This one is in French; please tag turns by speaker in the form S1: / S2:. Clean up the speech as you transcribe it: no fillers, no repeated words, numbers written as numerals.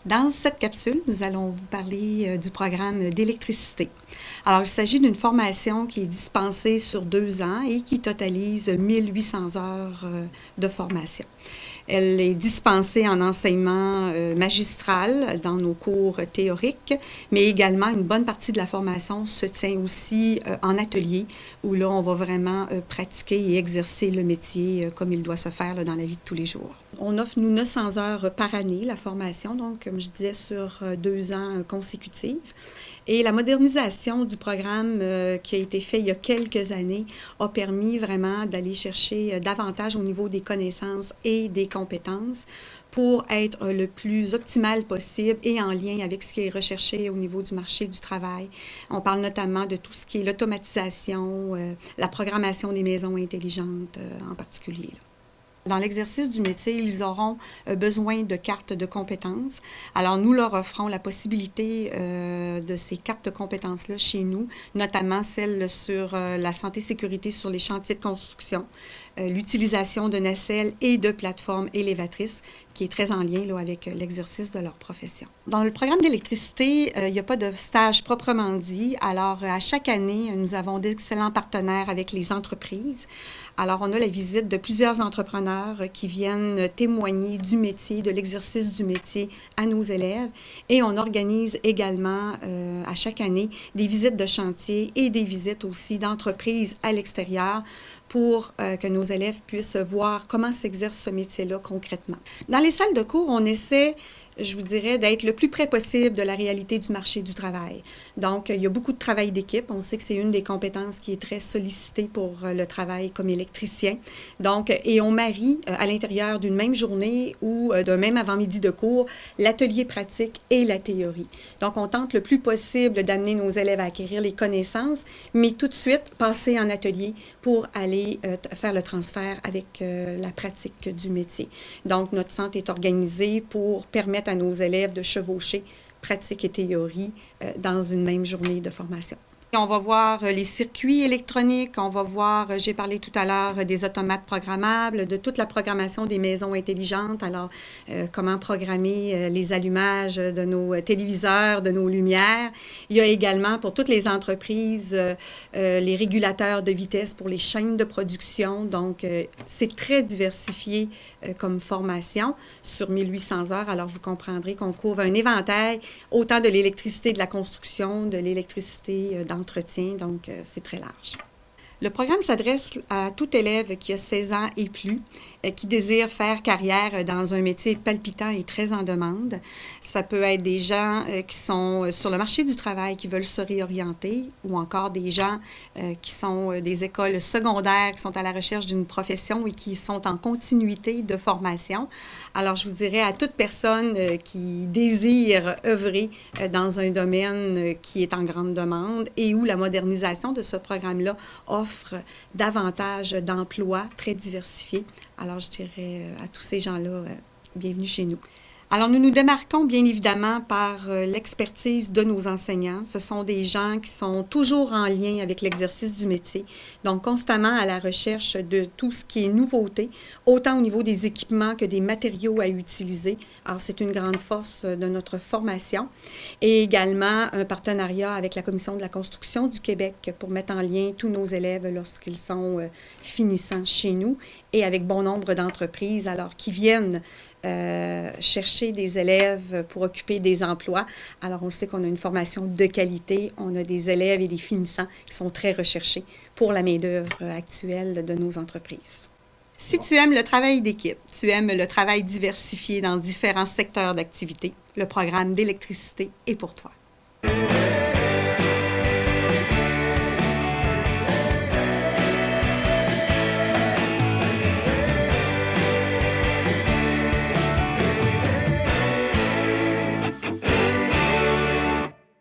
S1: Dans cette capsule, nous allons vous parler du programme d'électricité. Alors, il s'agit d'une formation qui est dispensée sur 2 ans et qui totalise 1800 heures de formation. Elle est dispensée en enseignement magistral dans nos cours théoriques, mais également une bonne partie de la formation se tient aussi en atelier, où là, on va vraiment pratiquer et exercer le métier comme il doit se faire là, dans la vie de tous les jours. On offre, nous, 900 heures par année, la formation, donc, comme je disais, sur 2 ans consécutifs. Et la modernisation du programme qui a été fait il y a quelques années a permis vraiment d'aller chercher davantage au niveau des connaissances et des compétences pour être le plus optimal possible et en lien avec ce qui est recherché au niveau du marché du travail. On parle notamment de tout ce qui est l'automatisation, la programmation des maisons intelligentes en particulier. Dans l'exercice du métier, ils auront besoin de cartes de compétences. Alors, nous leur offrons la possibilité de ces cartes de compétences-là chez nous, notamment celles sur la santé-sécurité sur les chantiers de construction, l'utilisation de nacelles et de plateformes élévatrices, qui est très en lien là, avec l'exercice de leur profession. Dans le programme d'électricité, il n'y a pas de stage proprement dit. Alors, à chaque année, nous avons d'excellents partenaires avec les entreprises. Alors, on a la visite de plusieurs entrepreneurs qui viennent témoigner du métier, de l'exercice du métier à nos élèves. Et on organise également à chaque année des visites de chantier et des visites aussi d'entreprises à l'extérieur pour que nos élèves puissent voir comment s'exerce ce métier-là concrètement. Dans les salles de cours, on essaie, je vous dirais, d'être le plus près possible de la réalité du marché du travail. Donc, il y a beaucoup de travail d'équipe. On sait que c'est une des compétences qui est très sollicitée pour le travail comme électricien. Donc, et on marie à l'intérieur d'une même journée ou d'un même avant-midi de cours l'atelier pratique et la théorie. Donc, on tente le plus possible d'amener nos élèves à acquérir les connaissances, mais tout de suite passer en atelier pour aller faire le transfert avec la pratique du métier. Donc, notre centre est organisé pour permettre à nos élèves de chevaucher pratique et théorie dans une même journée de formation. On va voir les circuits électroniques, on va voir, j'ai parlé tout à l'heure des automates programmables, de toute la programmation des maisons intelligentes, alors comment programmer les allumages de nos téléviseurs, de nos lumières. Il y a également pour toutes les entreprises les régulateurs de vitesse pour les chaînes de production, donc c'est très diversifié comme formation sur 1800 heures, alors vous comprendrez qu'on couvre un éventail autant de l'électricité de la construction, de l'électricité d'entretien, donc c'est très large. Le programme s'adresse à tout élève qui a 16 ans et plus, qui désire faire carrière dans un métier palpitant et très en demande. Ça peut être des gens qui sont sur le marché du travail, qui veulent se réorienter, ou encore des gens qui sont des écoles secondaires, qui sont à la recherche d'une profession et qui sont en continuité de formation. Alors, je vous dirais à toute personne qui désire œuvrer dans un domaine qui est en grande demande et où la modernisation de ce programme-là offre davantage d'emplois très diversifiés. Alors, je dirais à tous ces gens-là, bienvenue chez nous. Alors, nous nous démarquons bien évidemment par l'expertise de nos enseignants. Ce sont des gens qui sont toujours en lien avec l'exercice du métier, donc constamment à la recherche de tout ce qui est nouveauté, autant au niveau des équipements que des matériaux à utiliser. Alors, c'est une grande force de notre formation. Et également un partenariat avec la Commission de la construction du Québec pour mettre en lien tous nos élèves lorsqu'ils sont finissants chez nous et avec bon nombre d'entreprises alors qui viennent chercher des élèves pour occuper des emplois. Alors, on sait qu'on a une formation de qualité. On a des élèves et des finissants qui sont très recherchés pour la main-d'œuvre actuelle de nos entreprises. Si tu aimes le travail d'équipe, tu aimes le travail diversifié dans différents secteurs d'activité, le programme d'électricité est pour toi.